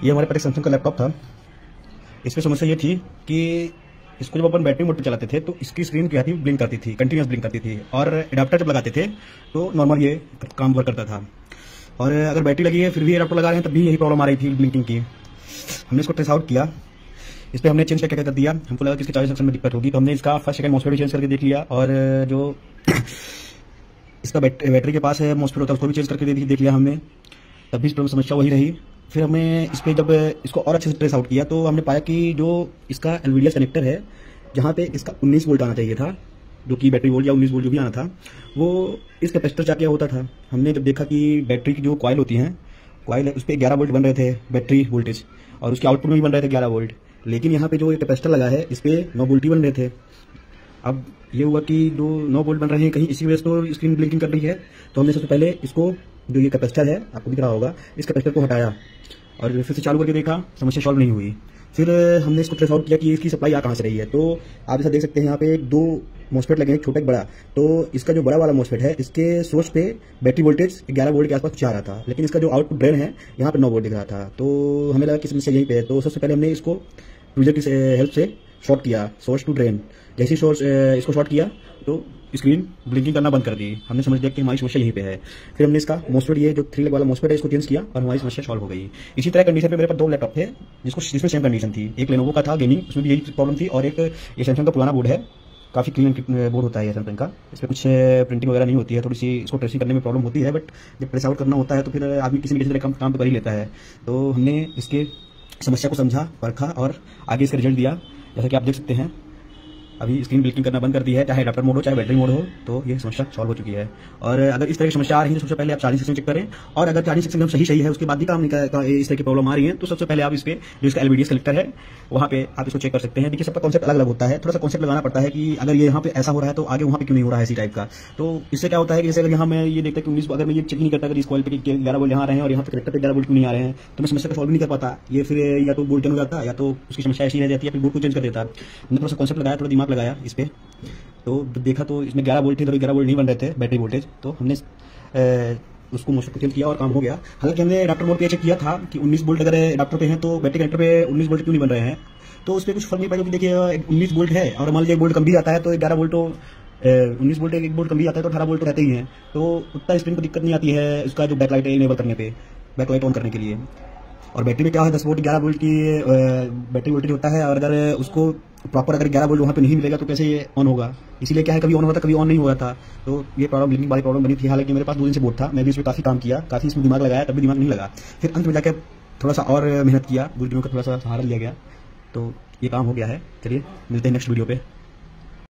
ये हमारे पास एक सैमसंग का लैपटॉप था। इसमें समस्या ये थी कि इसको जब अपन बैटरी मोड पे चलाते थे तो इसकी स्क्रीन क्या थी, ब्लिंक करती थी, कंटिन्यूस ब्लिंक करती थी। और एडाप्टर जब लगाते थे तो नॉर्मल ये काम वर्क करता था। और अगर बैटरी लगी है फिर भी एडाप्टर लगा रहे हैं तब भी यही प्रॉब्लम आ रही थी ब्लिंकिंग की। हमने इसको ट्रेस आउट किया, इस पर हमने चेंज करके कर दिया। हमको लगा कि इसके चार्जिंग सेक्शन में दिक्कत होगी तो हमने इसका फर्स्ट सेकंड मॉसफेट चेंज करके देख लिया। और जो इसका बैटरी के पास है मॉसफेट होता है उसको भी चेंज करके देख लिया हमने, तब भी समस्या वही रही। फिर हमने इस पर जब इसको और अच्छे से ट्रेस आउट किया तो हमने पाया कि जो इसका एलवीडीएस कनेक्टर है जहाँ पे इसका 19 वोल्ट आना चाहिए था, जो कि बैटरी वोल्ट या 19 वोल्ट जो भी आना था, वो इस कैपेसिटर जाके होता था। हमने जब देखा कि बैटरी की जो कॉइल होती हैं, कॉइल उस पर 11 वोल्ट बन रहे थे बैटरी वोल्टेज, और उसके आउटपुट में भी बन रहे थे 11 वोल्ट, लेकिन यहाँ पे जो कैपेसिटर लगा है इस पर 9 वोल्ट ही बन रहे थे। अब ये हुआ कि जो 9 वोल्ट बन रहे हैं कहीं इसी वजह से तो स्क्रीन ब्लिंकिंग कर रही है। तो हमने सबसे पहले इसको, जो ये कैपेसिटर है आपको दिख रहा होगा, इस कैपेसिटर को हटाया और फिर से चालू करके देखा, समस्या सॉल्व नहीं हुई। फिर हमने इसको ट्रेस आउट किया कि इसकी सप्लाई आ कहाँ से रही है। तो आप जैसा देख सकते हैं यहाँ पे 2 मॉसफेट लगे हैं, छोटा एक बड़ा। तो इसका जो बड़ा वाला मॉसफेट है इसके सोर्स पे बैटरी वोल्टेज 11 वोल्ट के आसपास कुछ आ रहा था, लेकिन इसका जो आउटपुट ड्रेन है यहाँ पे 9 वोल्ट दिख रहा था। तो हमें लगा कि समस्या यहीं पे है। तो सबसे पहले हमने इसको ट्विजर की हेल्प से शॉर्ट किया, सोर्स टू ड्रेन। जैसे ही इसको शॉर्ट किया तो स्क्रीन ब्लिंकिंग करना बंद कर दी। हमने समझ लिया कि हमारी समस्या यहीं पे है। फिर हमने इसका मॉसफेट, ये जो 3 लेग वाला मॉसफेट है, इसको चेंज किया और हमारी समस्या सॉल्व हो गई। इसी तरह कंडीशन पे मेरे पास 2 लैपटॉप थे जिसमें सेम कंडीशन थी। एक लेनोवो का था गेमिंग, उसमें भी यही प्रॉब्लम थी, और एक ये सैमसंग का पुराना बोर्ड है, काफ़ी क्लीन बोर्ड होता है ये सैमसंग का। इस पर कुछ प्रिंटिंग वगैरह नहीं होती है, थोड़ी सी इसको ट्रेसिंग करने में प्रॉब्लम होती है, बट जब प्रेस आउट करना होता है तो फिर आदमी किसी न किसी तरह काम तो कर ही लेता है। तो हमने इसके समस्या को समझा, परखा और आगे इसका रिजल्ट दिया। जैसा कि आप देख सकते हैं अभी स्क्रीन ब्लिंकिंग करना बंद कर दी है, चाहे एडाप्टर मोड हो चाहे बैटरी मोड हो, तो ये समस्या सॉल्व हो चुकी है। और अगर इस तरह की समस्या आ रही है तो सबसे पहले आप चार्जिंग सेक्शन चेक करें, और अगर चार्जिंग सेक्शन सही है उसके बाद भी काम नहीं, इस तरह की प्रॉब्लम आ रही है, तो सबसे पहले आप इस पे जो इसका एलवीडीएस कनेक्टर है वहाँ पे आप इसको चेक कर सकते हैं। देखिए सबका कॉन्सेप्ट अलग अलग होता है, थोड़ा सा कॉन्सेप्ट लगाना पड़ता है कि अगर ये यहाँ पे ऐसा हो रहा है तो आगे वहाँ पे क्यों नहीं हो रहा है इसी टाइप का। तो इससे क्या होता है कि जैसे अगर यहाँ मैं ये देखता कि 19, अगर मैं ये चेक नहीं करता अगर इस कॉइल पे 11 वोल्ट यहाँ आ रहे हैं और यहाँ पे कनेक्टर पे 11 वोल्ट क्यों नहीं आ रहे हैं, तो मैं समस्या को सॉल्व नहीं कर पाता। ये फिर या तो बोल्ट हो जाता या तो उसकी समस्या ऐसी रह जाती है, फिर बोर्ड को चेंज कर देता। मैंने थोड़ा सा कॉन्सेप्ट लगाया, थोड़ा दिमाग लगाया इस पर, तो देखा तो इसमें 11 वोल्ट थे, तो 11 वोल्ट नहीं बन रहे थे बैटरी वोल्टेज। तो हमने उसको मॉसफेट को चेंज किया और काम हो गया। हालांकि हमने एडाप्टर मोड पे चेक किया था कि 19 वोल्ट अगर एडाप्टर पे हैं तो बैटरी कनेक्टर पे 19 वोल्ट क्यों नहीं बन रहे हैं। तो उस पर कुछ फर्क नहीं पड़ा, क्योंकि देखिए 19 वोल्ट है और मान लीजिए 1 वोल्ट कम भी आता है तो 11 वोल्ट तो 19 वोल्ट 1 वोल्ट कम भी आता है तो 18 वोल्ट तो रहते ही हैं। तो उतना स्क्रीन को दिक्कत नहीं आती है उसका जो बैकलाइट इनेबल करने पे, बैकलाइट ऑन करने के लिए। और बैटरी में क्या है 10 वोल्ट 11 वोल्ट की बैटरी वोल्टेज होता है, और अगर उसको प्रॉपर अगर 11 वोल्ट वहाँ पे नहीं मिलेगा तो कैसे ये ऑन होगा। इसीलिए क्या है कभी ऑन होता कभी ऑन नहीं हुआ था। तो ये प्रॉब्लम ब्लिंकिंग वाली प्रॉब्लम बनी थी। हालांकि मेरे पास 2 दिन से बोर्ड था, मैं भी इसमें काफ़ी काम किया, काफ़ी इसमें दिमाग लगाया, तभी दिमाग नहीं लगा। फिर अंत में जाकर थोड़ा सा और मेहनत किया, बुजुर्गों का थोड़ा सा सहारा लिया गया, तो ये काम हो गया है। चलिए मिलते हैं नेक्स्ट वीडियो पे।